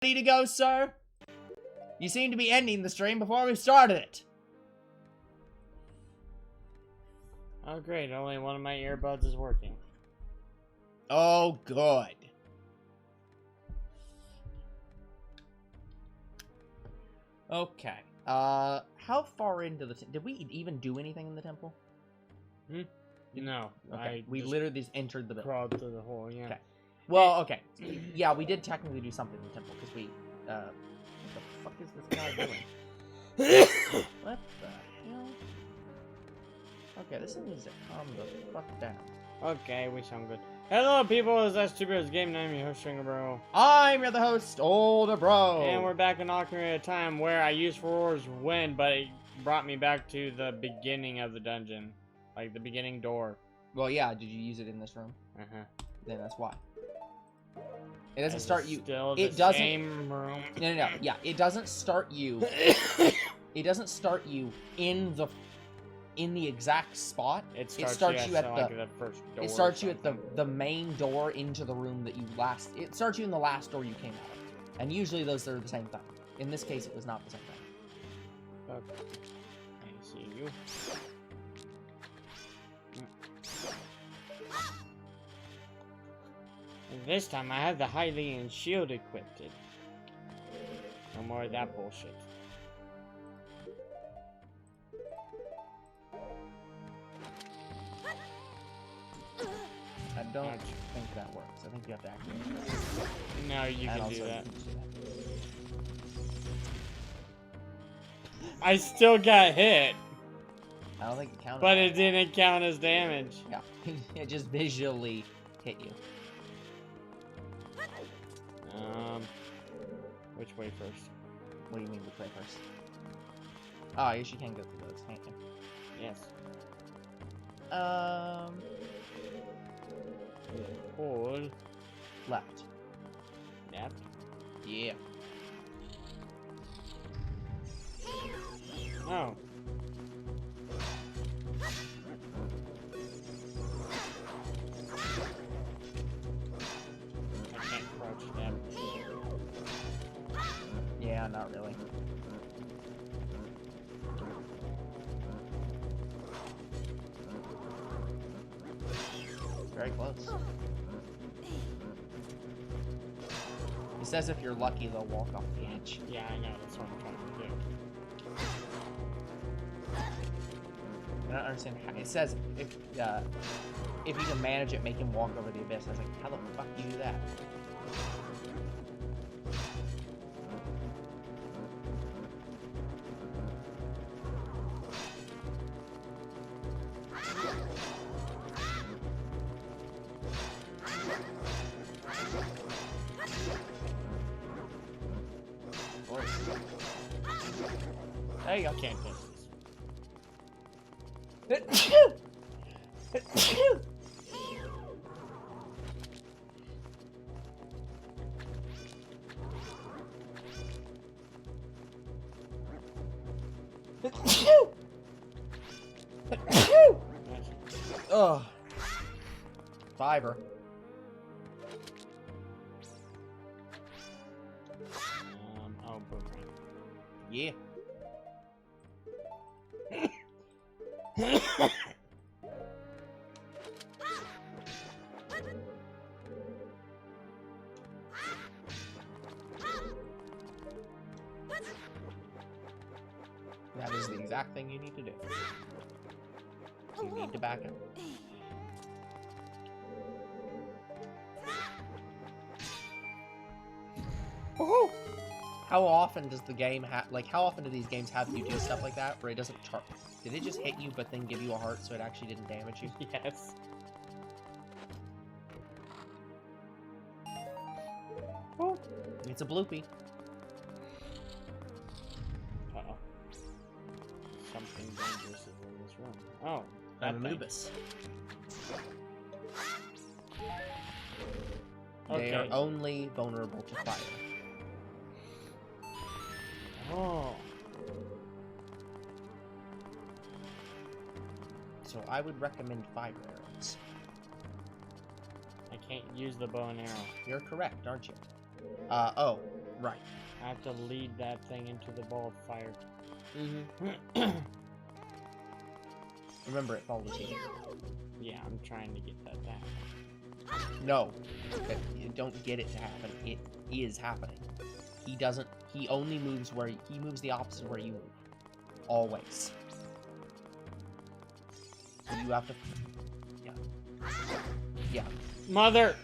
Ready to go, sir? You seem to be ending the stream before we started it. Oh great, only one of my earbuds is working. Oh, good. Okay. How far into the... Did we even do anything in the temple? No. Okay, we literally just entered the building. Crawled through the hole, yeah. Okay. Well, okay. Yeah, we did technically do something in the temple, because we... what the fuck is this guy doing? What the hell? Okay, this needs to calm the fuck down. Okay, we sound good. Hello, people. This is TBGN Game. I'm your host, Stringer Bro. I'm your host, Older Bro. And we're back in Ocarina of Time, where I used Roar's Wind, but it brought me back to the beginning of the dungeon. Like, the beginning door. Well, yeah, did you use it in this room? Uh-huh. Then that's why. It doesn't start you... Still it the doesn't... same room. No. Yeah, it doesn't start you... It doesn't start you in the exact spot. It starts you at the first door. It starts you at the main door into the room that you last... It starts you in the last door you came out of. And usually those are the same thing. In this case, it was not the same thing. Okay. I see you. And this time I have the Hylian shield equipped. No more of that bullshit. I don't think that works. I think you have to activate it. No, you And can do also, that. you can do I still got hit, that. I don't think it counted. but it didn't count as damage. Yeah, it just visually hit you. Which way first? What do you mean which way first? Oh, I guess you can go through those, can't you? Yes. Hold. Left. Left. Yeah. Oh. I can't crouch that. Yeah, not really. Very close. It says if you're lucky, they'll walk off the edge. Yeah, I know. That's what I'm trying to do. I don't understand how. It says if you can manage it, make him walk over the abyss. I was like, how the fuck do you do that? There you go. Can't touch Ugh. Fiber. Oh, boomerang. Yeah. That is the exact thing you need to do. You need to back him. Woohoo! How often does the game have, like, how often do these games have you do stuff like that where it doesn't chart? Did it just hit you but then give you a heart so it actually didn't damage you? Yes. Oh, it's a bloopy. Uh-oh. Something dangerous is in this room. Oh, that thing. Anubis. Okay. They are only vulnerable to fire. Oh. So I would recommend fire arrows. I can't use the bow and arrow. You're correct, aren't you? Oh. Right. I have to lead that thing into the ball of fire. Mm-hmm. Remember, it follows you. Yeah, I'm trying to get that to happen. No. You don't get it to happen. It is happening. He doesn't... He only moves where... He moves the opposite of where you move. Always. So you have to... Yeah. Yeah. Mother!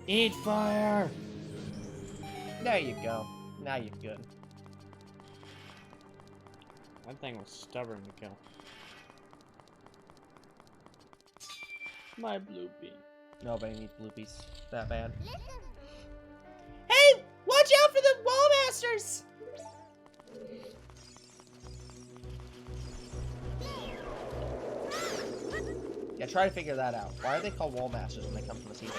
Eat fire! There you go. Now you're good. That thing was stubborn to kill. My blue bean. Nobody needs bloopies that bad. Hey! Watch out for the wall masters! Yeah, try to figure that out. Why are they called wall masters when they come from the sea?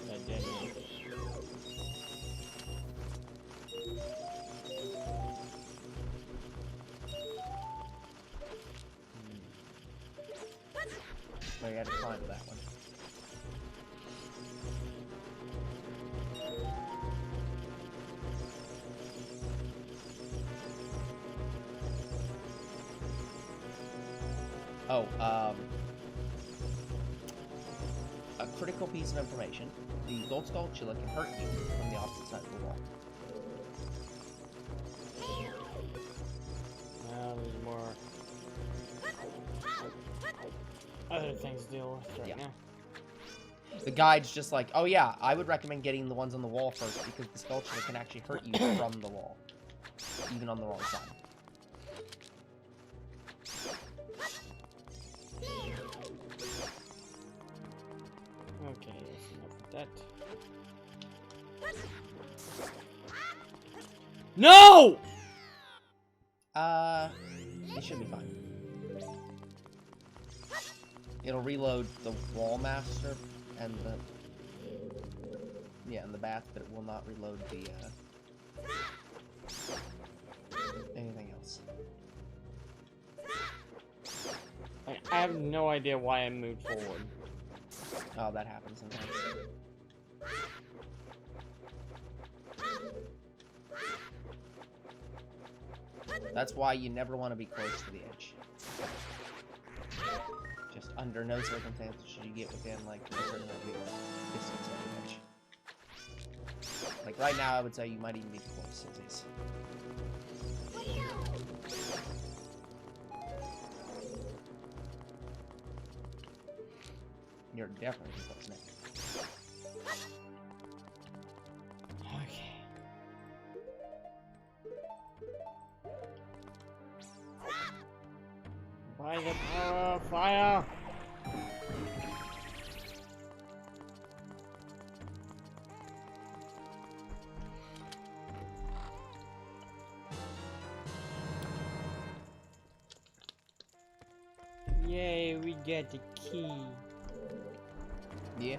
That dead man. So you had to climb that one. Oh, a critical piece of information. The gold skulltula can hurt you from the opposite side of the wall. Well, there's more other things to deal with right now. The guide's just like, oh yeah, I would recommend getting the ones on the wall first because the skulltula can actually hurt you from the wall, even on the wrong side. Okay, that's enough of that. No! It should be fine. It'll reload the wall master and the... Yeah, and the bath, but it will not reload the, anything else. I have no idea why I moved forward. Oh, that happens sometimes. That's why you never want to be close to the edge. Just under no circumstances should you get within, like, a certain distance of the edge. Like, right now, I would say you might even be close as is. You're definitely close now. Okay. By the power of fire! Yay, we get the key. Yeah.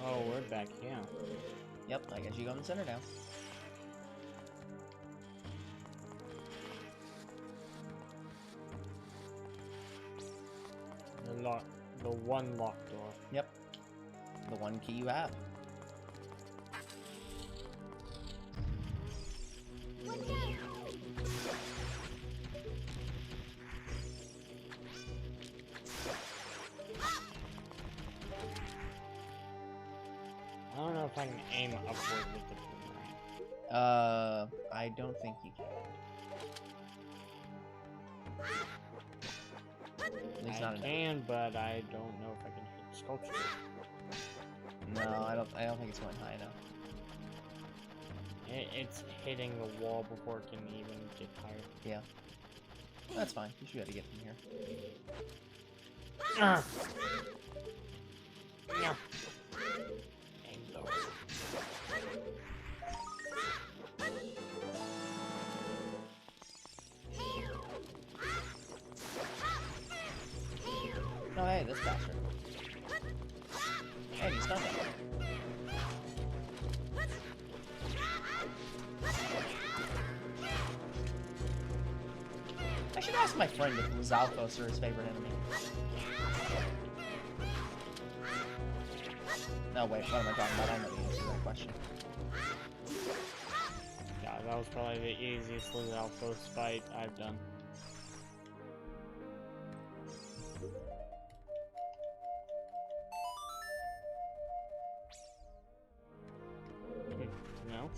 Oh, we're back here. Yep, I guess you go in the center now. The one locked door. Yep. The one key you have. I don't know if I can aim upward with the boomerang. I don't think you can. At least not I enough. can, but I don't know if I can hit sculpture. No, I don't think it's going high enough. It's hitting the wall before it can even get higher. Yeah. That's fine. You should be able to get from here. Aim lower. Hey, this bastard. Hey, he's done it. I should ask my friend if Lizalfos are his favorite enemy. No, wait, what am I talking about? I know the answer to that question. Yeah, that was probably the easiest Lizalfos fight I've done. No?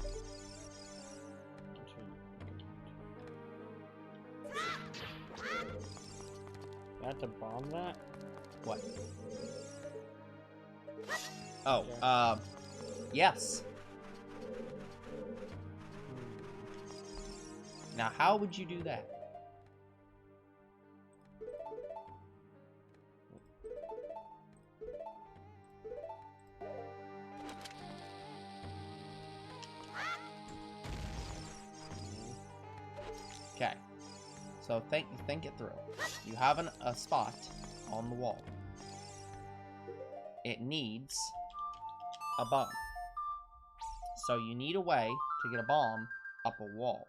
You have to bomb that? What? Oh, yes. Now, how would you do that? Okay. So think it through. You have a spot on the wall. It needs a bomb. So you need a way to get a bomb up a wall.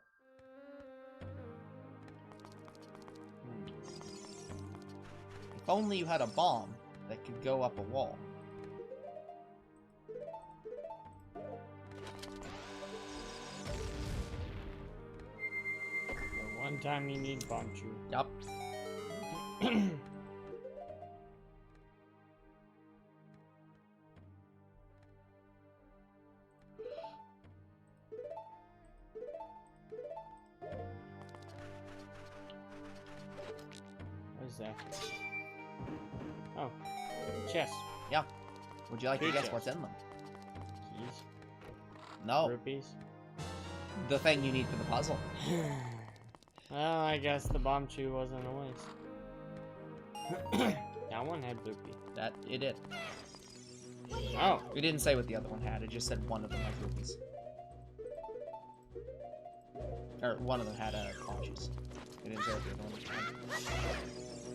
If only you had a bomb that could go up a wall. The one time you need Bonchu. Yup. What is that? Oh, chest. Yeah. Would you like to Two guess chests. what's in them? Keys. No. Rupees. The thing you need for the puzzle. Well, I guess the bomb chew wasn't a waste. That one had rupee. That it did. Oh, We didn't say what the other one had. It just said one of them had rupees. Or one of them had conches. It didn't say what the other one had.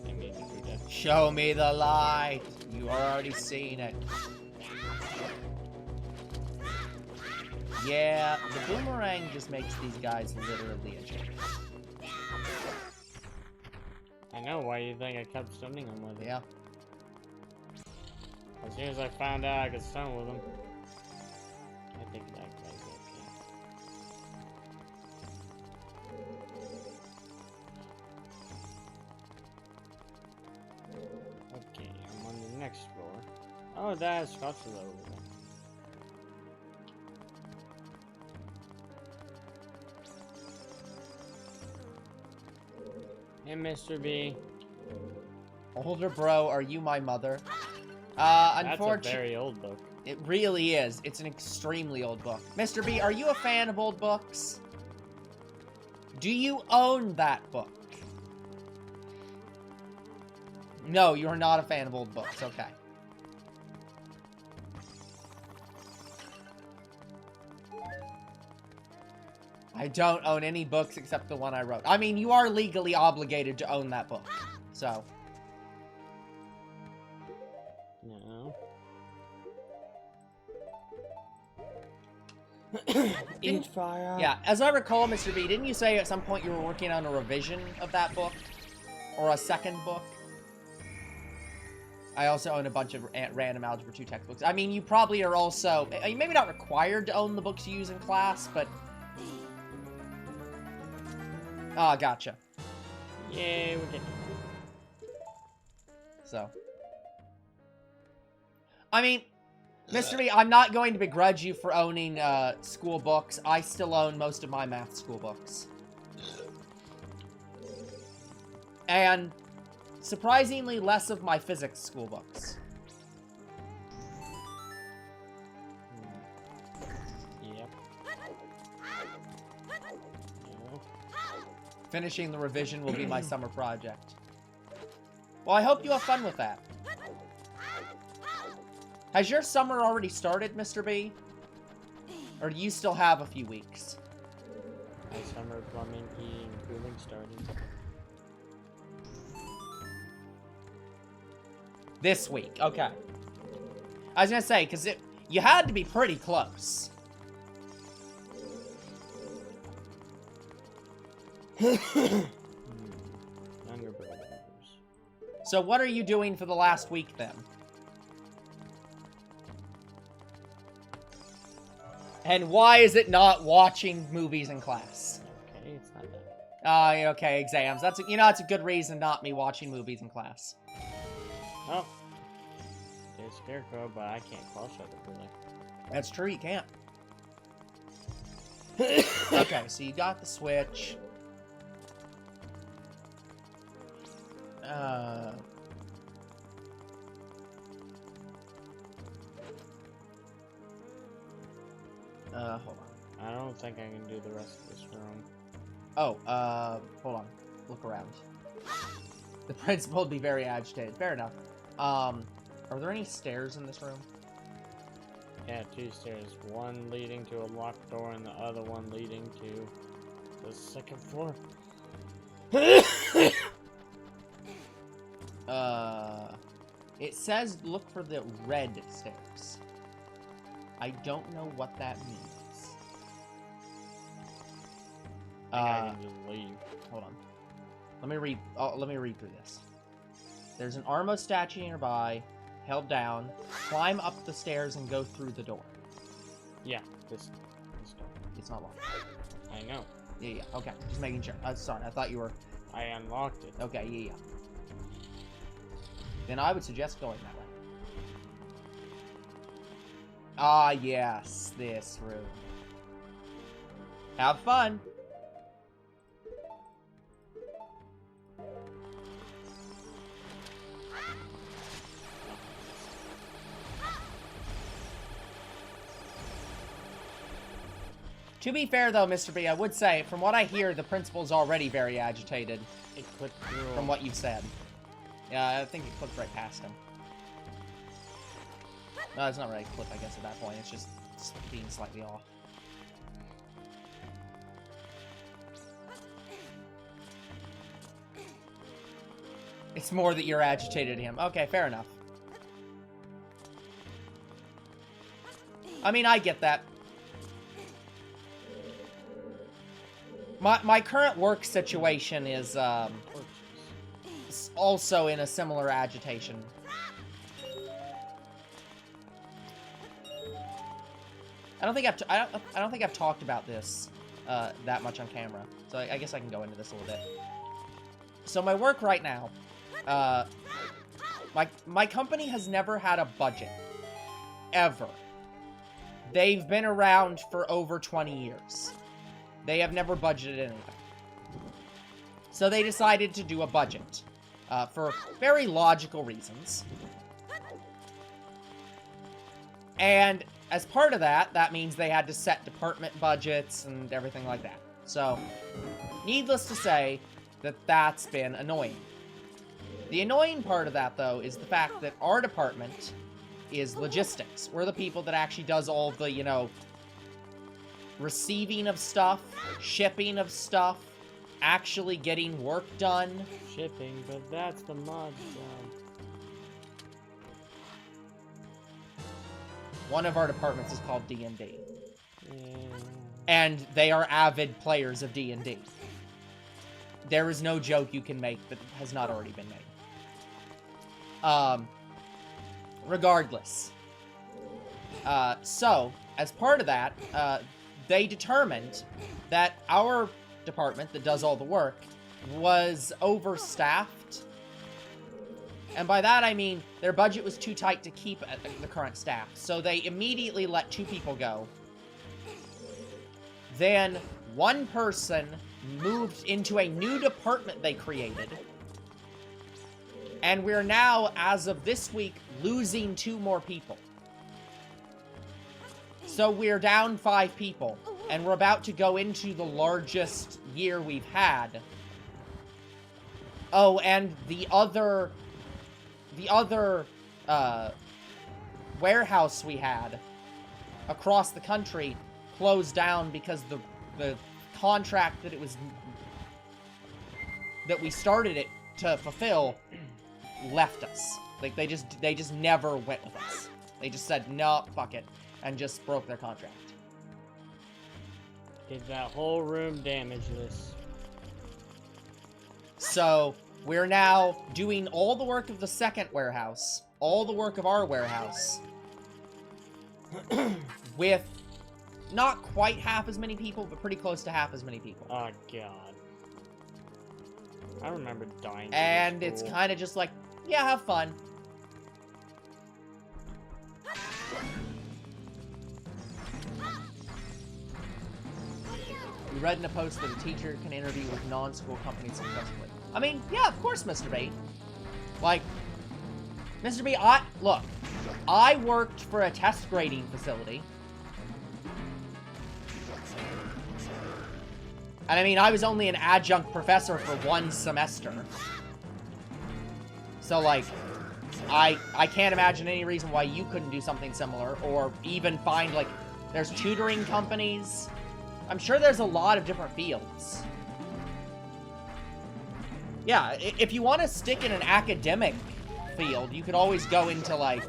I made it do that. Show me the light. You already seen it. Yeah, the boomerang just makes these guys literally a joke. I know why you think I kept stunning him with it. Yeah. As soon as I found out I could stun with him, I think that guy's okay. Okay, I'm on the next floor. Oh, that's Scottsville over there. Hey, Mr. B. Older bro, are you my mother? That's a Unfortunately, very old book. it really is. It's an extremely old book. Mr. B, are you a fan of old books? Do you own that book? No, you're not a fan of old books. Okay. I don't own any books except the one I wrote. I mean, you are legally obligated to own that book. So, No. Eat fire. yeah, as I recall, Mr. B, didn't you say at some point you were working on a revision of that book? Or a second book? I also own a bunch of random Algebra 2 textbooks. I mean, you probably are also... maybe not required to own the books you use in class, but... Ah, gotcha. Yay, we're getting So... I mean, Mr. B, I'm not going to begrudge you for owning school books. I still own most of my math school books. And surprisingly less of my physics school books. Yep. No. Finishing the revision will be my summer project. Well, I hope you have fun with that. Has your summer already started, Mr. B? Or do you still have a few weeks? My summer plumbing, heating, and cooling starting. This week. Okay. I was gonna say, because you had to be pretty close. Younger brothers. So what are you doing for the last week, then? And why is it not watching movies in class? Okay, it's not that. Okay, exams. That's a good reason not me watching movies in class. Oh. There's Scarecrow, but I can't cross-shot it really. That's true, you can't. Okay, so you got the Switch. Hold on. I don't think I can do the rest of this room. Oh, hold on. Look around. The principal would be very agitated. Fair enough. Are there any stairs in this room? Yeah, 2 stairs. One leading to a locked door and the other one leading to the 2nd floor. It says look for the red stairs. I don't know what that means. I can just leave. Hold on. Let me read through this. There's an Armo statue nearby. Held down. Climb up the stairs and go through the door. Yeah, this door. It's not locked. I know. Yeah. Okay. Just making sure. Sorry, I thought you were... I unlocked it. Okay, yeah. Then I would suggest going that way. Ah, yes. This room. Have fun. To be fair, though, Mr. B, I would say, from what I hear, the principal's already very agitated. It clipped through. From what you've said. Yeah, I think it clipped right past him. No, it's not really a clip, I guess, at that point. It's just being slightly off. It's more that you're agitated at him. Okay, fair enough. I mean, I get that. My current work situation is also in a similar agitation. I don't think I've talked about this that much on camera, so I guess I can go into this a little bit. So my work right now, my company has never had a budget, ever. They've been around for over 20 years. They have never budgeted anything. So they decided to do a budget, for very logical reasons. And as part of that, that means they had to set department budgets and everything like that. So, needless to say, that's been annoying. The annoying part of that, though, is the fact that our department is logistics. We're the people that actually does all the, you know, receiving of stuff, shipping of stuff, actually getting work done. Shipping, but that's the mod job. One of our departments is called D&D. Yeah. And they are avid players of D&D. There is no joke you can make that has not already been made. Regardless. So, as part of that, they determined that our department that does all the work was overstaffed. And by that I mean their budget was too tight to keep the current staff. So they immediately let 2 people go. Then one person moved into a new department they created. And we're now, as of this week, losing 2 more people. So we're down 5 people. And we're about to go into the largest year we've had. Oh, and the other warehouse we had across the country closed down because the contract that we started it to fulfill left us. Like, they just never went with us. They just said, no, fuck it, and just broke their contract. Did that whole room damageless? So, we're now doing all the work of the second warehouse, all the work of our warehouse, with not quite half as many people, but pretty close to half as many people. Oh, God. I remember dying. And it's kind of just like, yeah, have fun. We read in a post that a teacher can interview with non-school companies successfully. I mean, yeah, of course, Mr. B. Like, Mr. B, look, I worked for a test grading facility. And I mean, I was only an adjunct professor for 1 semester. So, like, I can't imagine any reason why you couldn't do something similar, or even find, like, there's tutoring companies. I'm sure there's a lot of different fields. Yeah, if you want to stick in an academic field, you could always go into, like...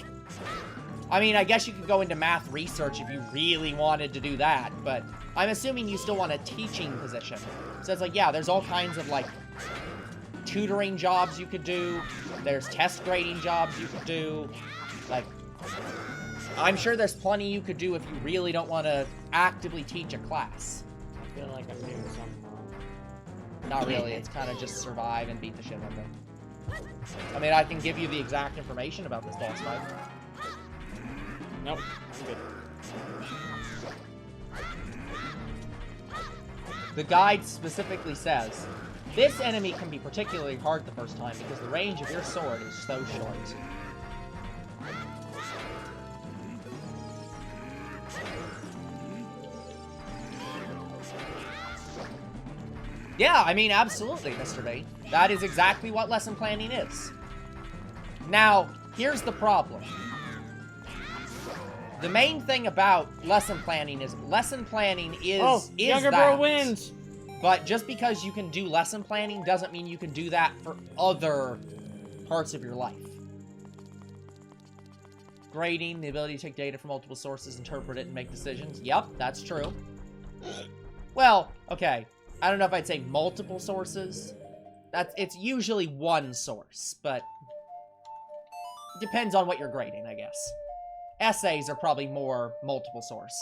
I mean, I guess you could go into math research if you really wanted to do that, but I'm assuming you still want a teaching position. So it's like, yeah, there's all kinds of, like, tutoring jobs you could do. There's test grading jobs you could do. Like, I'm sure there's plenty you could do if you really don't want to actively teach a class. I feel like I'm doing something wrong. Not really, it's kind of just survive and beat the shit out of them. I mean, I can give you the exact information about this boss fight. Nope, I'm good. The guide specifically says, this enemy can be particularly hard the first time because the range of your sword is so short. Yeah, I mean, absolutely, Mr. B. That is exactly what lesson planning is. Now, here's the problem. The main thing about lesson planning is younger girl wins. But just because you can do lesson planning doesn't mean you can do that for other parts of your life. Grading, the ability to take data from multiple sources, interpret it, and make decisions. Yep, that's true. Well, okay. I don't know if I'd say multiple sources. It's usually one source, but depends on what you're grading, I guess. Essays are probably more multiple source.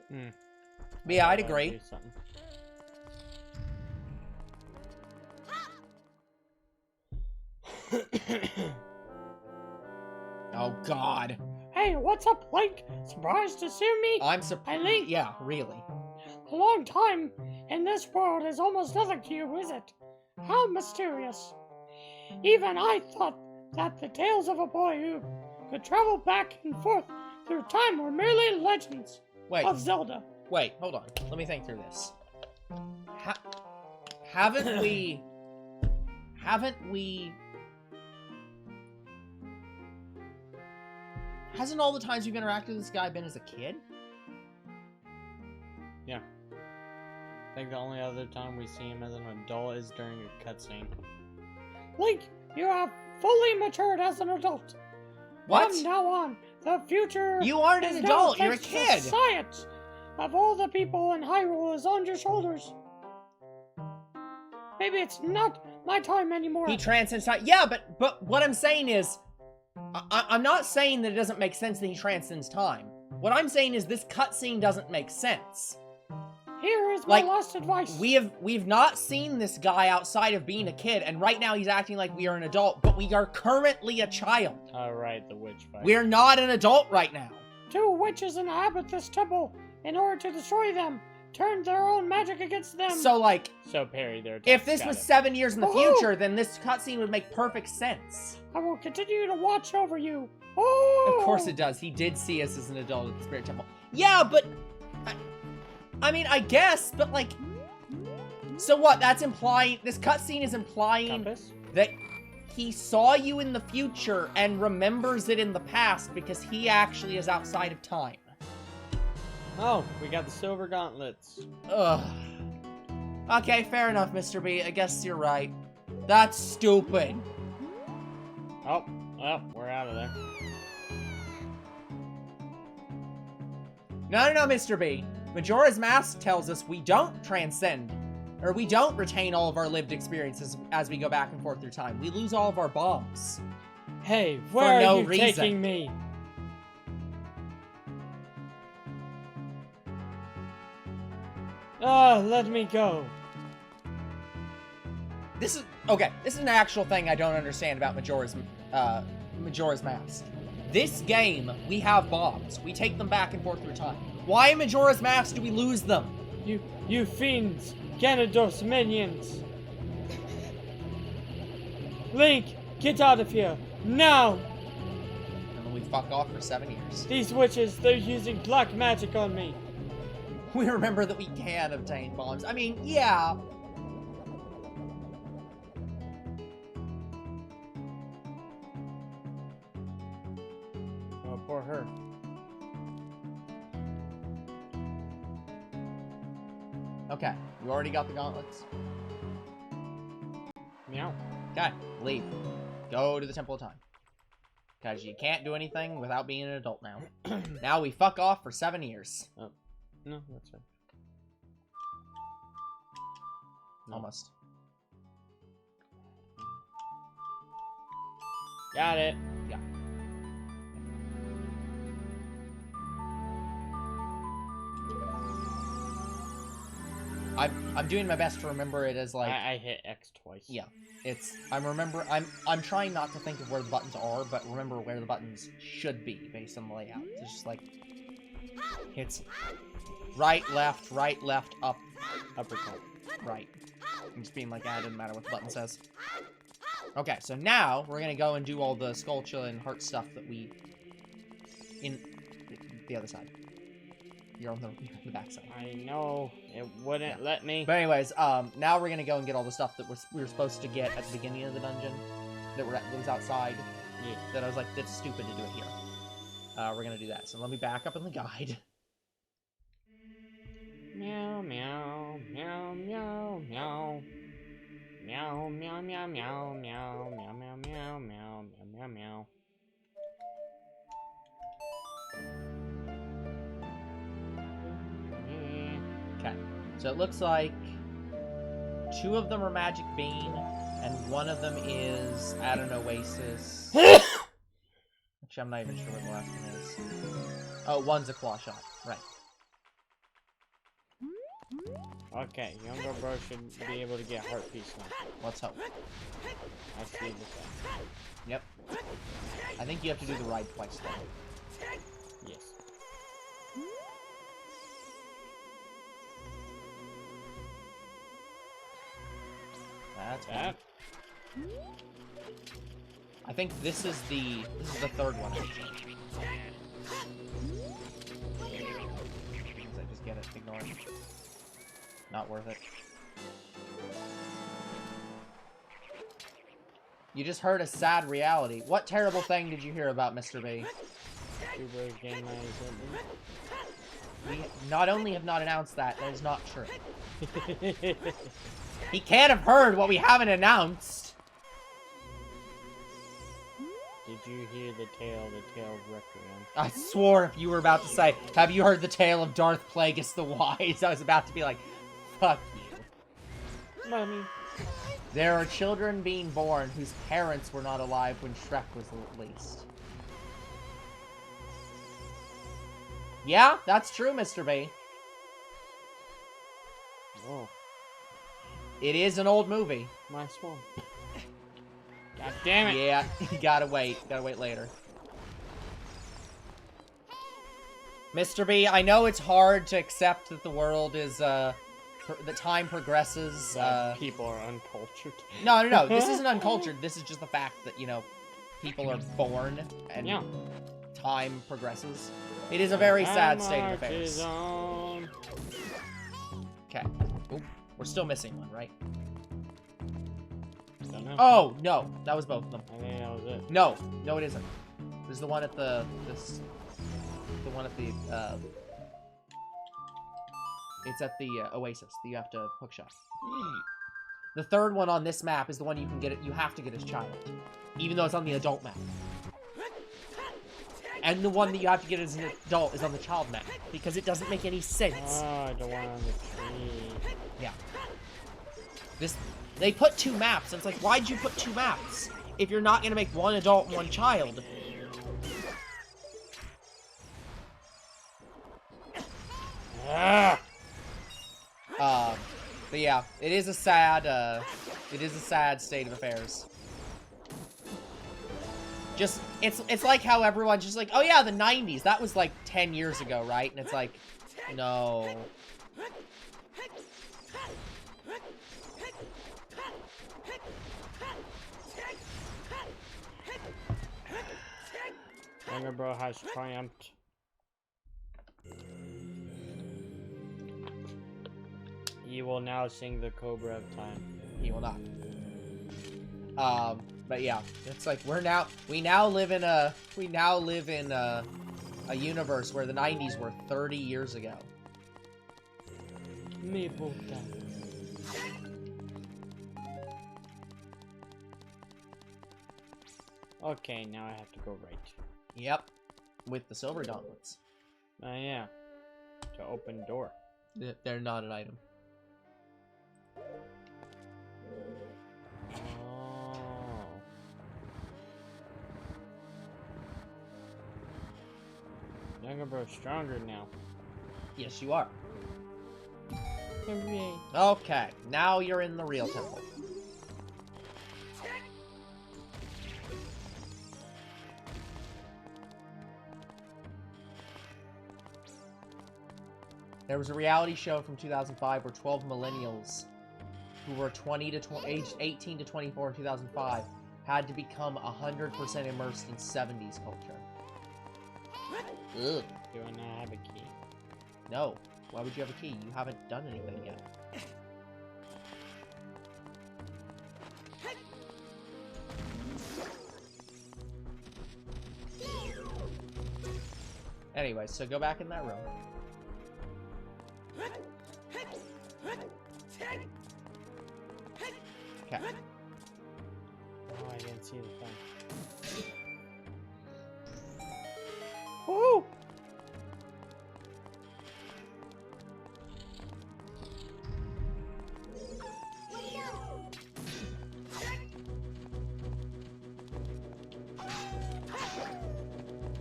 But yeah, I'd agree. Oh, God. Hey, what's up, Link? Surprised to see me? I'm surprised. Link. Yeah, really. A long time in this world is almost nothing to you, is it? How mysterious. Even I thought that the tales of a boy who could travel back and forth through time were merely legends of Zelda. Wait, hold on. Let me think through this. Haven't we... Hasn't all the times we've interacted with this guy been as a kid? Yeah. I think the only other time we see him as an adult is during a cutscene. Link, you have fully matured as an adult. What? From now on, the future... You aren't an adult, you're a kid! The science of all the people in Hyrule is on your shoulders. Maybe it's not my time anymore. He transcends time. Yeah, but what I'm saying is... I'm not saying that it doesn't make sense that he transcends time. What I'm saying is this cutscene doesn't make sense. Here is my last advice. We've not seen this guy outside of being a kid, and right now he's acting like we are an adult, but we are currently a child. Alright, the witch fight. We're not an adult right now. 2 witches inhabit this temple. In order to destroy them, turn their own magic against them. So, like... So, Perry, there. If this was 7 years in the future, then this cutscene would make perfect sense. I will continue to watch over you. Oh! Of course it does. He did see us as an adult at the Spirit Temple. Yeah, but... I mean, I guess, but, like... So what? That's implying... This cutscene is implying that he saw you in the future and remembers it in the past because he actually is outside of time. Oh, we got the silver gauntlets. Ugh. Okay, fair enough, Mr. B. I guess you're right. That's stupid. Oh, well, we're out of there. No, Mr. B. Majora's Mask tells us we don't transcend, or we don't retain all of our lived experiences as we go back and forth through time. We lose all of our bombs. Hey, where no are you reason. taking me? Ah, let me go. This is an actual thing I don't understand about Majora's Mask. This game, we have bombs. We take them back and forth through time. Why in Majora's Mask do we lose them? You fiends! Ganondorf's minions! Link, get out of here! Now! And then we fuck off for 7 years. These witches, they're using black magic on me. We remember that we can obtain bombs. I mean, yeah. Oh, poor her. Okay, you already got the gauntlets. Meow. Okay, leave. Go to the Temple of Time. Because you can't do anything without being an adult now. Now we fuck off for 7 years. Oh. No, that's right. No. Almost. Got it. Yeah. I'm doing my best to remember it as like I hit X twice. yeah. I'm trying not to think of where the buttons are, but remember where the buttons should be based on the layout. It's just like hits right, left, up, Uppercut. right. I'm just being like, it doesn't matter what the button says. Okay, so now we're gonna go and do all the Skulltula and heart stuff that we in the other side. You're on the back side. I know it wouldn't let me. But anyways, now we're gonna go and get all the stuff that we were supposed to get at the beginning of the dungeon that was outside. Yeah. That I was like, that's stupid to do it here. We're gonna do that. So let me back up in the guide. Meow meow meow meow meow. Meow meow meow meow meow meow meow meow meow meow meow. Okay, so it looks like 2 of them are Magic Bean, and 1 of them is at an oasis. Actually, I'm not even sure what the last one is. Oh, 1's a claw shot. Right. Okay, younger bro should be able to get heart piece now. Let's hope. I see this. Yep. I think you have to do the ride twice, though. Yes. That's That. I think this is the 3rd one, actually. I just get it. Ignore it. Not worth it. You just heard a sad reality. What terrible thing did you hear about Mr. B? Uber's game night We not only have not announced that is not true. He can't have heard what we haven't announced. Did you hear the tale of Requiem? I swore if you were about to say, have you heard the tale of Darth Plagueis the Wise? I was about to be like, fuck you. Mommy. There are children being born whose parents were not alive when Shrek was released. Yeah, that's true, Mr. B. Oh, It is an old movie. my swan. God damn it. Yeah, you gotta wait. Gotta wait later. Mr. B, I know it's hard to accept that the world is, that time progresses, People are uncultured. No, this isn't uncultured. This is just the fact that, you know, people are born and Yeah. time progresses. It is a very sad state of affairs. On. Okay. Oop, we're still missing one, right? Don't know. Oh, no. That was both of them. I think that was it. No, it isn't. There's the one at the one at the It's at the Oasis that you have to hookshot. The third one on this map is the one you can get it. You have to get as child, even though it's on the adult map. And the one that you have to get as an adult is on the child map because it doesn't make any sense. Oh, the one on the tree. Yeah. They put 2 maps, and it's like, why'd you put 2 maps if you're not gonna make one adult and one child? Ah! But yeah, it is a sad state of affairs. Just, it's like how everyone's just like, oh yeah, the 90s, that was like 10 years ago, right? And it's like, no. Younger bro has triumphed. He will now sing the Cobra of Time. He will not. But yeah, it's like we now live in a universe where the 90s were 30 years ago. Maple time. Okay, now I have to go right. Yep, with the silver gauntlets. Oh yeah, to open door. They're not an item. Oh. Younger bro's stronger now. Yes, you are. Hooray. Okay, now you're in the real temple. There was a reality show from 2005 where 12 millennials who were aged 18 to 24 in 2005 had to become 100% immersed in 70s culture. Ugh. Do I not have a key? No. Why would you have a key? You haven't done anything yet. Anyway, so go back in that room. Okay. Oh, I didn't see the thing. Woo!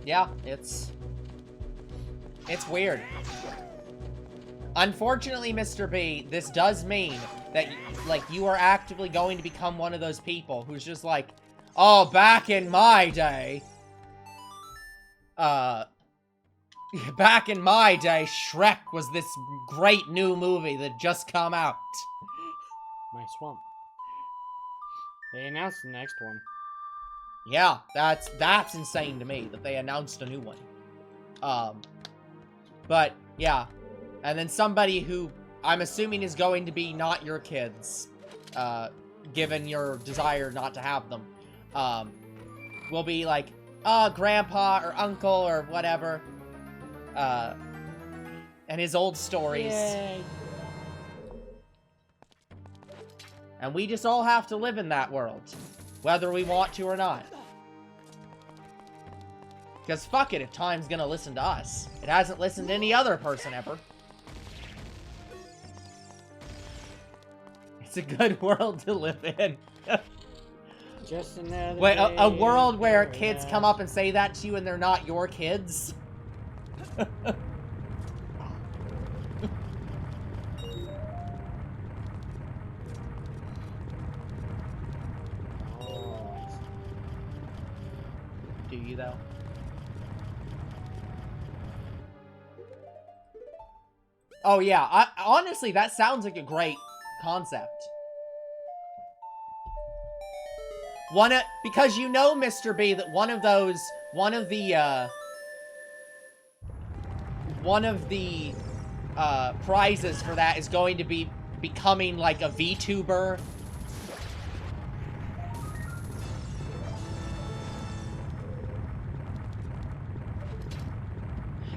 Yeah, it's weird. Unfortunately, Mr. B, this does mean that, like, you are actively going to become one of those people who's just like, oh, back in my day, back in my day, Shrek was this great new movie that just come out. My swamp. They announced the next one. Yeah, that's insane to me that they announced a new one. But, yeah. And then somebody who I'm assuming is going to be not your kids, given your desire not to have them, will be like, grandpa or uncle or whatever, and his old stories. Yay. And we just all have to live in that world, whether we want to or not. Because fuck it, if time's gonna listen to us. It hasn't listened to any other person ever. It's a good world to live in. Just another Wait, a day world where in kids paradise. come up and say that to you and they're not your kids? Oh, I see. Do you, though? Oh, yeah. Honestly, that sounds like a great concept. Because you know, Mr. B, that one of the prizes for that is going to be becoming, like, a VTuber.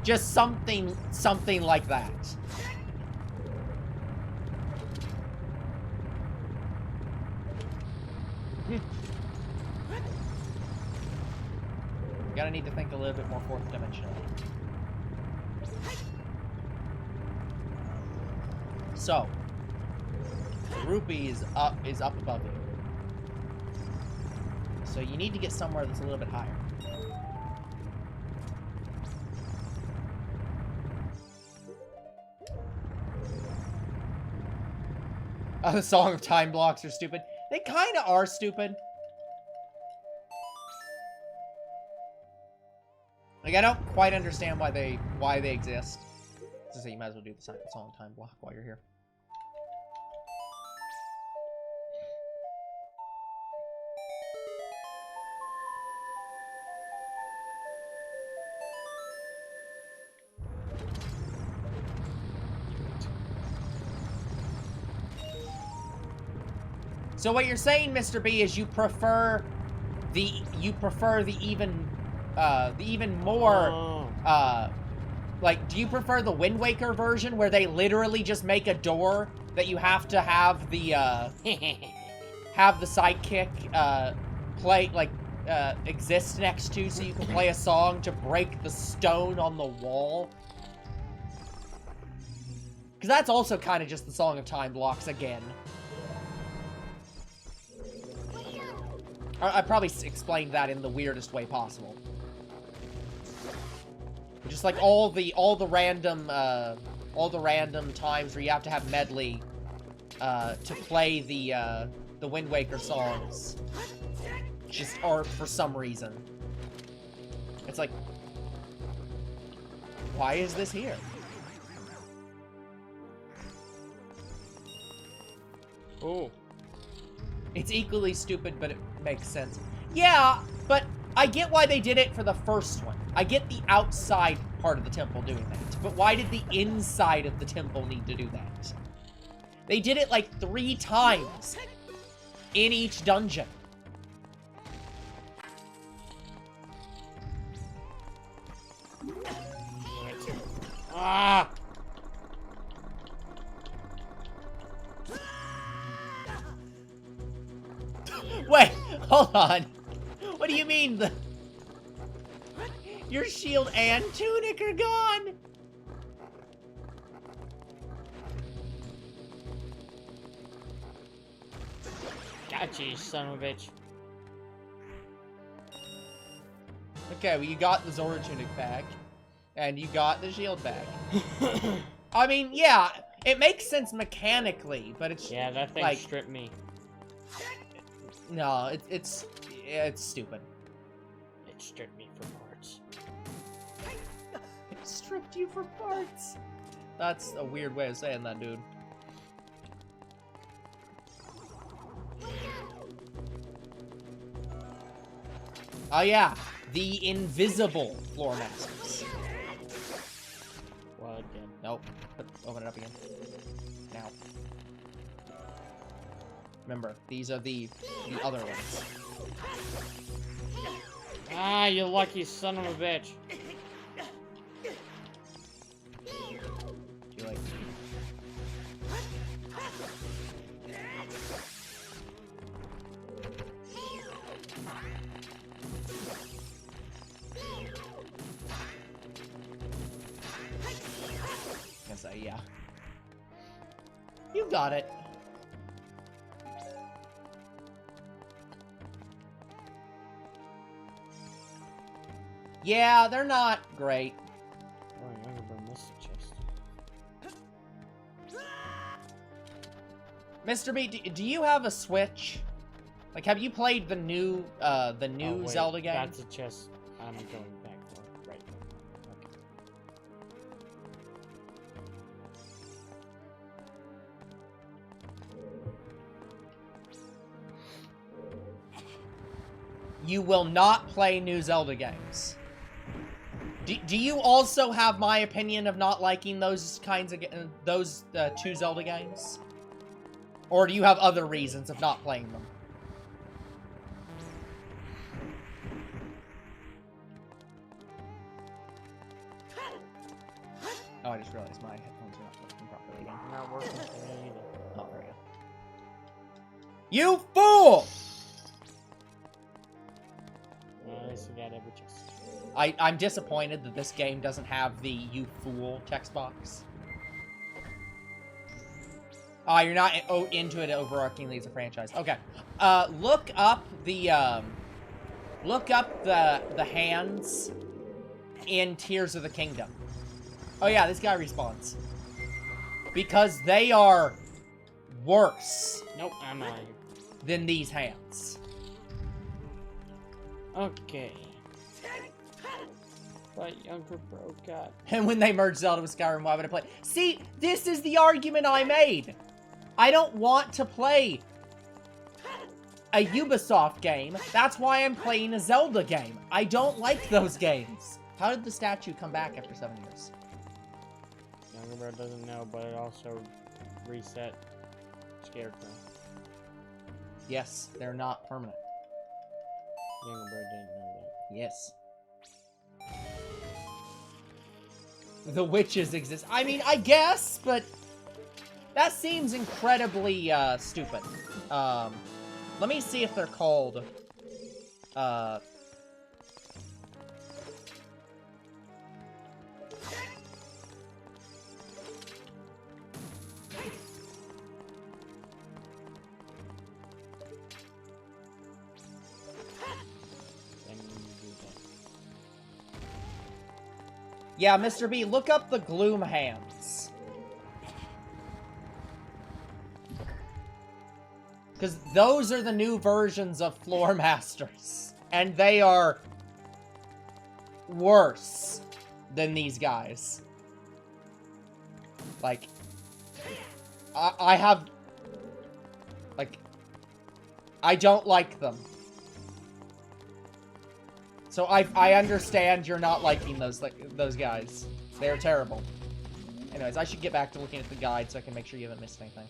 Just something like that. gonna need to think a little bit more fourth dimensionally. So, the rupee is up above you. So you need to get somewhere that's a little bit higher. Oh, the Song of Time blocks are stupid. They kind of are stupid. Like, I don't quite understand why they exist. So you might as well do the Song of Time block while you're here. So what you're saying, Mr. B, is you prefer the even more like, do you prefer the Wind Waker version where they literally just make a door that you have to have the have the sidekick play, like, exist next to so you can play a song to break the stone on the wall? Because that's also kind of just the Song of Time blocks again. I probably explained that in the weirdest way possible. Just like all the random times where you have to have medley to play the Wind Waker songs, just are for some reason. It's like, why is this here? Oh. It's equally stupid, but it makes sense. Yeah, but I get why they did it for the first one. I get the outside part of the temple doing that. But why did the inside of the temple need to do that? They did it like 3 times in each dungeon. Ah! Wait, hold on. What do you mean your shield and tunic are gone? Gotcha, you son of a bitch. Okay, well, you got the Zora tunic back, and you got the shield back. I mean, yeah, it makes sense mechanically, but it's Yeah, that thing like, stripped me. no, it's stupid. It stripped me for parts. It stripped you for parts. That's a weird way of saying that, dude. Oh yeah, the invisible floor masters. Well, again. Nope. Open it up again. Now. Remember, these are the other ones. Ah, you lucky son of a bitch. Do you like? Yes, yeah. You got it. Yeah, they're not great. Oh, I'm gonna burn this chest. Mr. B, do you have a Switch? Like, have you played the new Oh, wait, Zelda game? That's a chest I'm going back for. Right. Okay. You will not play new Zelda games. Do you also have my opinion of not liking those kinds of those 2 Zelda games? Or do you have other reasons of not playing them? Oh, I just realized my headphones are not working properly again. Not working for me either. Oh, there we go. You fool! This investigate every chest. I'm disappointed that this game doesn't have the "you fool" text box. Oh, you're not into it overarchingly as a franchise. Okay. Look up the hands in Tears of the Kingdom. Oh yeah, this guy respawns. Because they are worse Nope, I'm not. than these hands. Okay. But younger bro got. And when they merged Zelda with Skyrim, why would I play? See, this is the argument I made. I don't want to play a Ubisoft game. That's why I'm playing a Zelda game. I don't like those games. How did the statue come back after 7 years? Younger bro doesn't know, but it also reset Scarecrow. Yes, they're not permanent. Younger bro didn't know that. Yes. The witches exist. I mean, I guess, but that seems incredibly stupid. Let me see if they're called Then you do that. yeah, Mr. B, look up the Gloom Hands. Because those are the new versions of Floor Masters. And they are worse than these guys. Like, I have... Like, I don't like them. So I understand you're not liking those guys. They're terrible. Anyways, I should get back to looking at the guide so I can make sure you haven't missed anything.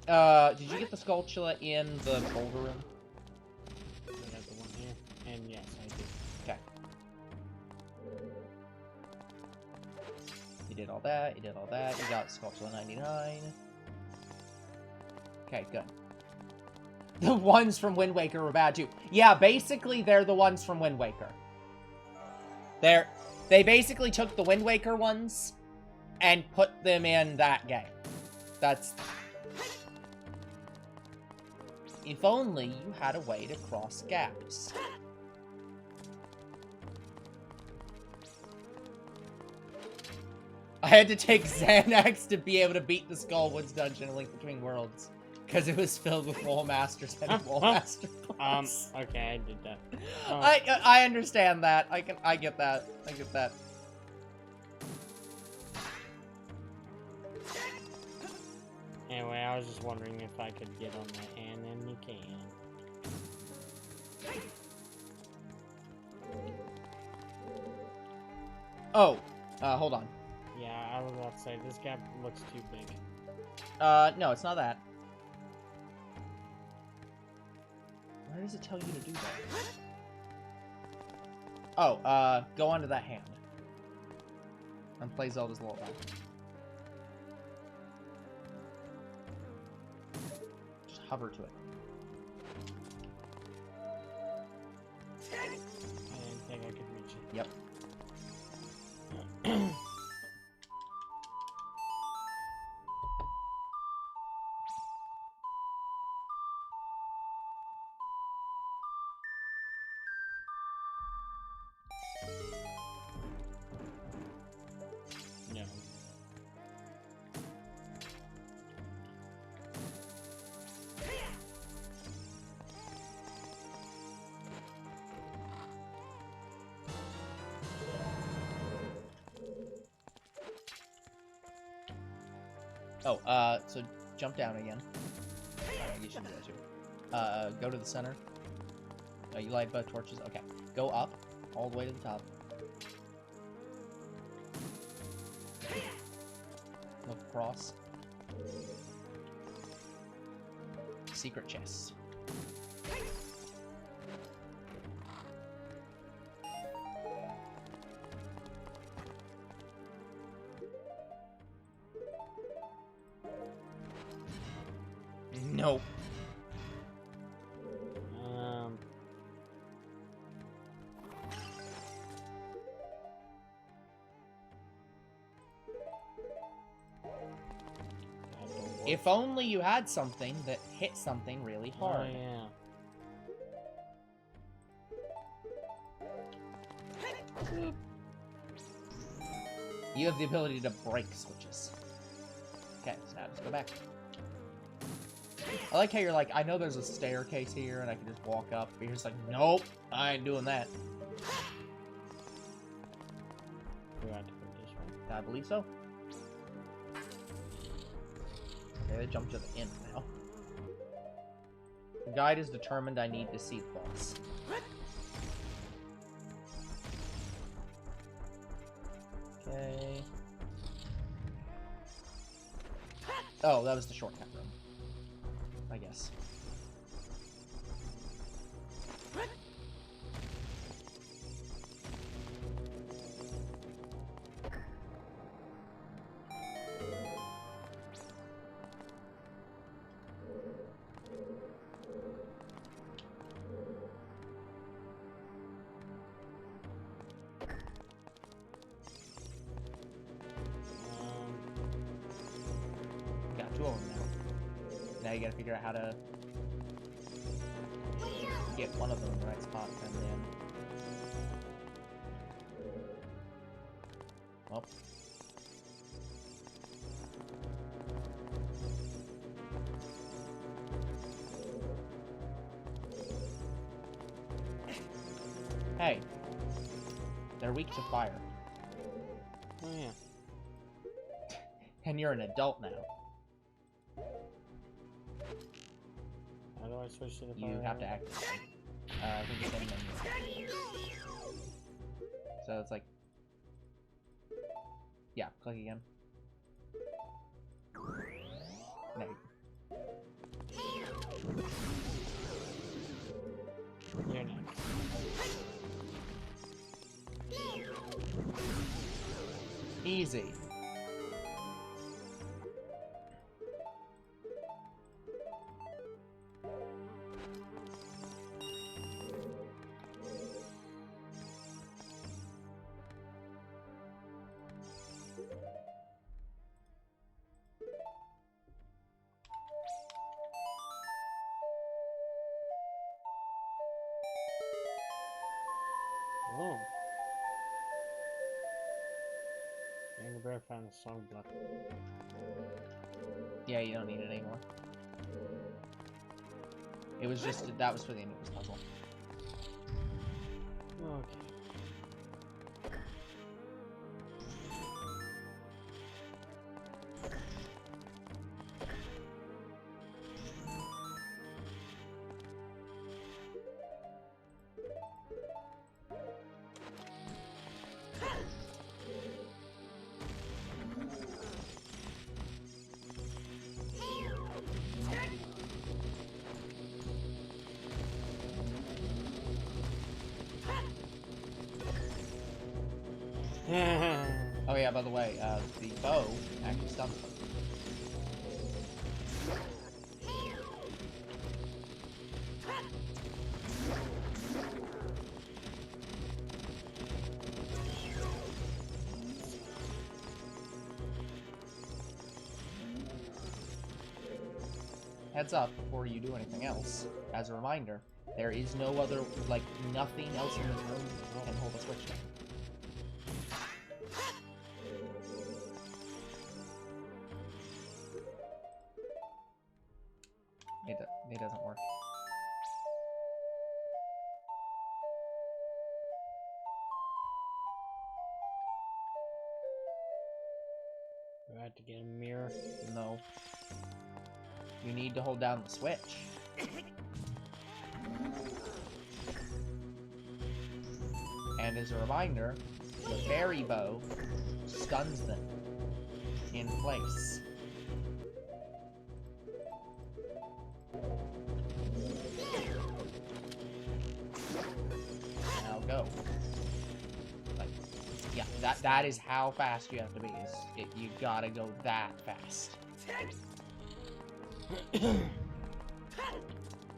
Did you get the Skulltula in the boulder room? I got the one here, and yes, I did. Okay. You did all that, you did all that, you got Skulltula 99. Okay, good. The ones from Wind Waker were bad too. Yeah, basically they're the ones from Wind Waker. They basically took the Wind Waker ones and put them in that game. That's... If only you had a way to cross gaps. I had to take Xanax to be able to beat the Skullwoods dungeon in Link Between Worlds. Because it was filled with Wall Masters and Wall Master boss. Okay, I did that. Oh. I understand that. I get that. I get that. Anyway, I was just wondering if I could get on that, and then you can. Oh, hold on. Yeah, I was about to say, this gap looks too big. No, it's not that. Where does it tell you to do that? Oh, go onto that hand. And play Zelda's Lullaby. Just hover to it. I didn't think I could reach it. Yep. No. Oh, so jump down again. I guess you can do that too. Go to the center. You light both torches. Okay. Go up, all the way to the top. Look across. Secret chest. Nope. If only you had something that hit something really hard. Oh, yeah. You have the ability to break switches. Okay, so now just go back. I like how you're like, I know there's a staircase here and I can just walk up, but you're just like, nope, I ain't doing that. We have to go this way. I believe so. Okay, I jumped to the end now. The guide is determined I need to see the boss. Okay. Oh, that was the shortcut room. I guess. Got two of them now. Now you gotta figure out how to get one of them in the right spot and then... Oh. Hey. They're weak to fire. Oh, yeah. And you're an adult now. How do I switch to the You fire? have to activate them. I think it's in menu. So it's like... Yeah, click again. No. You're next. Easy. Oh. Angry Bear found the song block. Yeah, you don't need it anymore. It was just... That was for the end of this puzzle. Okay. Oh yeah, by the way, the bow actually stuns them. Heads up, before you do anything else, as a reminder, there is no other, like, nothing else in this room can hold a switch down. It doesn't work. Do I have to get a mirror? No. You need to hold down the switch. And as a reminder, the fairy bow stuns them in place. Now go. Like, yeah, that is how fast you have to be. You gotta go that fast.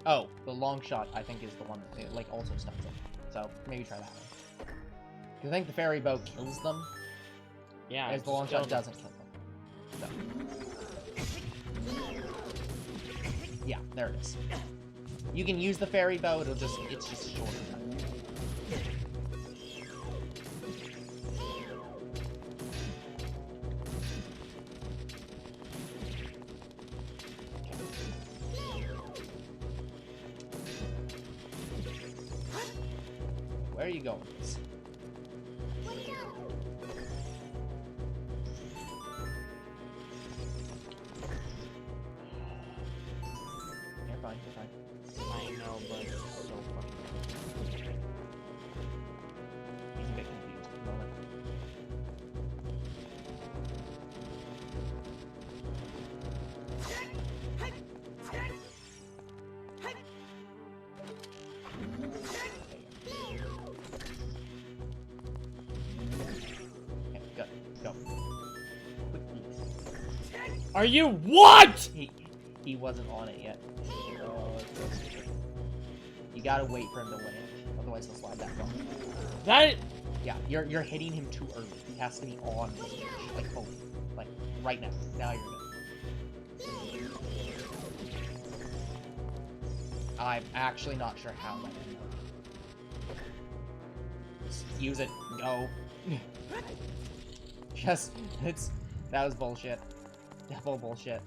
Oh, the long shot I think is the one that like also stuns them. So maybe try that one. I think the fairy bow kills them. Yeah. As the long shot doesn't kill them. So. Yeah, there it is. You can use the fairy bow, it's just a shorter time. Where are you going with this? You're fine, you're fine. I know, but it's so fucking... He's a bit confused at the moment. Okay, go. Quickly. Are you what? He wasn't on it yet. Oh, it's so stupid. You gotta wait for him to win it, otherwise he'll slide back on. That... Yeah, you're hitting him too early. He has to be on the switch, like fully, like right now. Now you're good. I'm actually not sure how that can work. Just use it. Go. Just that was bullshit. Devil bullshit.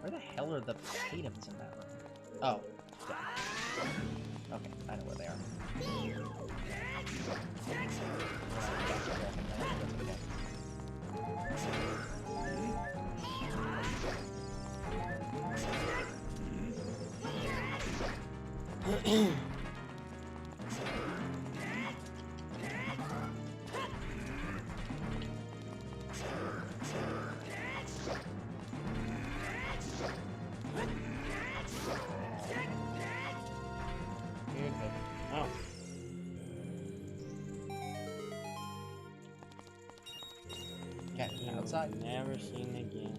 Where the hell are the items in that room? Oh. Yeah. Okay, I know where they are. Oh. Okay, outside. Never seen again.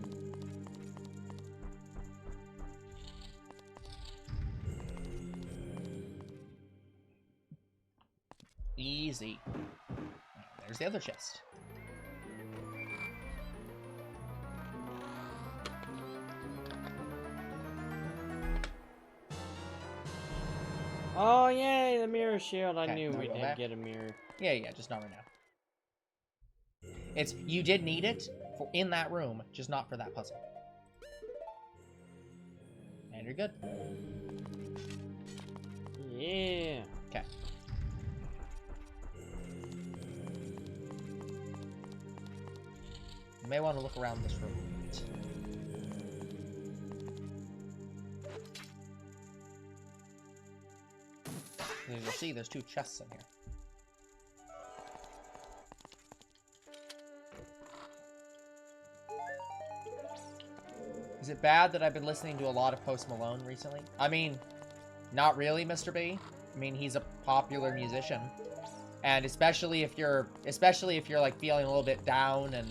Easy. There's the other chest. Oh, yay, the mirror shield. I Okay, knew now we go did back. get a mirror. Yeah, just not right now. You did need it in that room, just not for that puzzle. And you're good. Yeah. Okay. You may want to look around this room a bit. As you'll see, there's two chests in here. Is it bad that I've been listening to a lot of Post Malone recently? I mean, not really, Mr. B. I mean, he's a popular musician. And especially if you're like feeling a little bit down and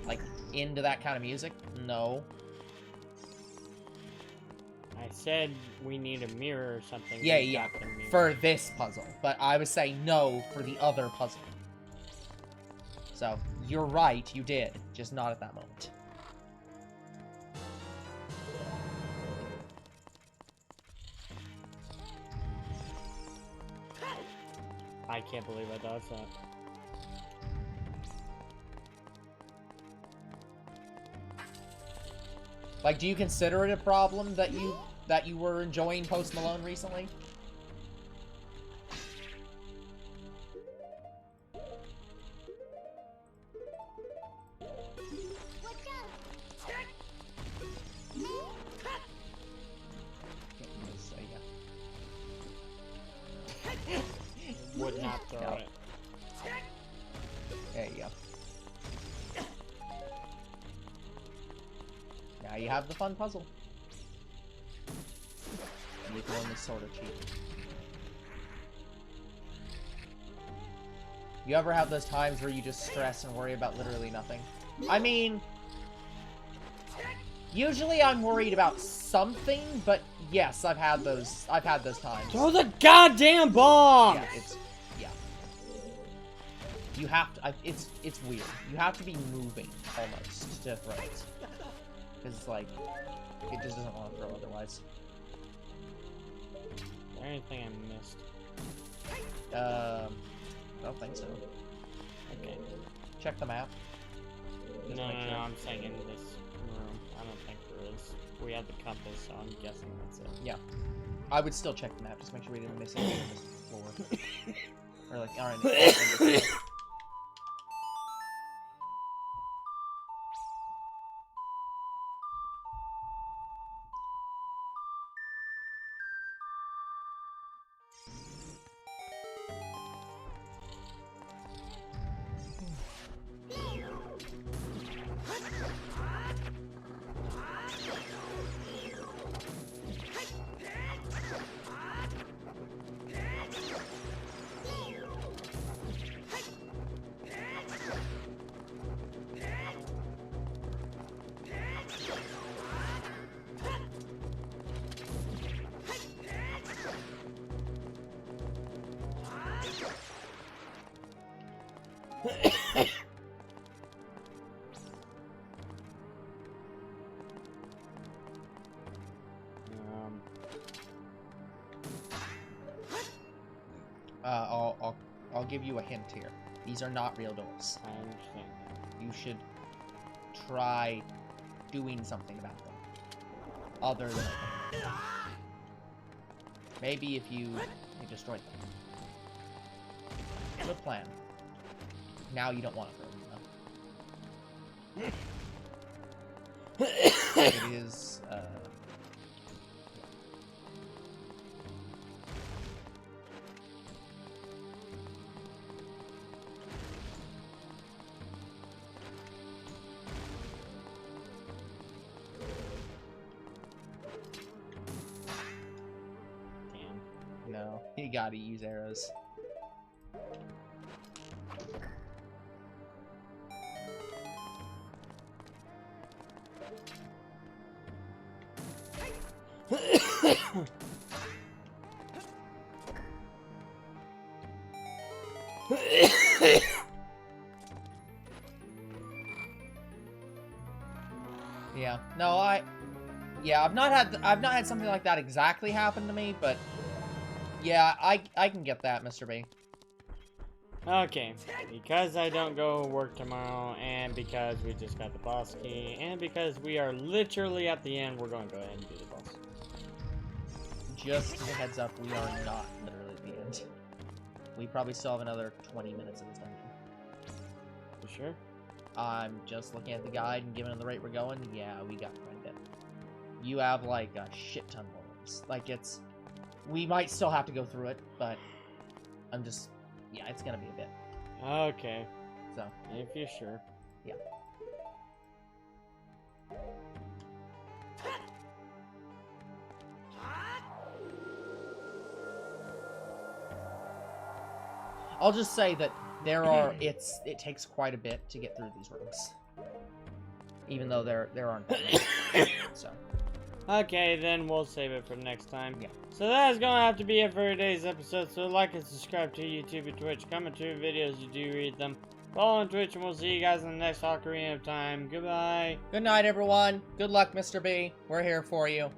like into that kind of music, no. I said we need a mirror or something. Yeah, We yeah, got the mirror. for this puzzle. But I was saying no for the other puzzle. So, you're right, you did. Just not at that moment. I can't believe I dodged that. Like, do you consider it a problem that you were enjoying Post Malone recently? Would not throw No. it. There you go. Now you have the fun puzzle. You can only sort of cheat. You ever have those times where you just stress and worry about literally nothing? I mean, usually I'm worried about something, but yes, I've had those times. Throw the goddamn bomb! Yeah, it's yeah. You have to. It's weird. You have to be moving almost to throw it, because it's like it just doesn't want to throw otherwise. Is there anything I missed? I don't think so. Okay. Check the map. No, Just make sure. I'm saying in this room. I don't think there is. We have the compass, so I'm guessing that's it. Yeah. I would still check the map, just make sure we didn't miss anything on this floor. Or like, alright. I'll give you a hint here. These are not real doors. I understand. You should try doing something about them. Other than maybe if you destroyed them. Good plan. Now you don't want to throw them though. It is no, you gotta use arrows. Yeah. No, I've not had something like that exactly happen to me, but yeah, I can get that, Mr. B. Okay, because I don't go work tomorrow, and because we just got the boss key, and because we are literally at the end, we're going to go ahead and do the boss. Just as a heads up, we are not literally at the end. We probably still have another 20 minutes of this dungeon. You sure? I'm just looking at the guide and given the rate we're going, yeah, we got quite a bit. You have like a shit ton more rooms. Like we might still have to go through it, but I'm just, yeah, it's gonna be a bit. Okay. So. If you're sure. Yeah. I'll just say that there are, it takes quite a bit to get through these rooms. Even though there aren't many. So. Okay, then we'll save it for next time. Yeah. So that is going to have to be it for today's episode. So like and subscribe to YouTube and Twitch. Comment to videos, you do read them. Follow on Twitch, and we'll see you guys in the next Ocarina of Time. Goodbye. Good night, everyone. Good luck, Mr. B. We're here for you.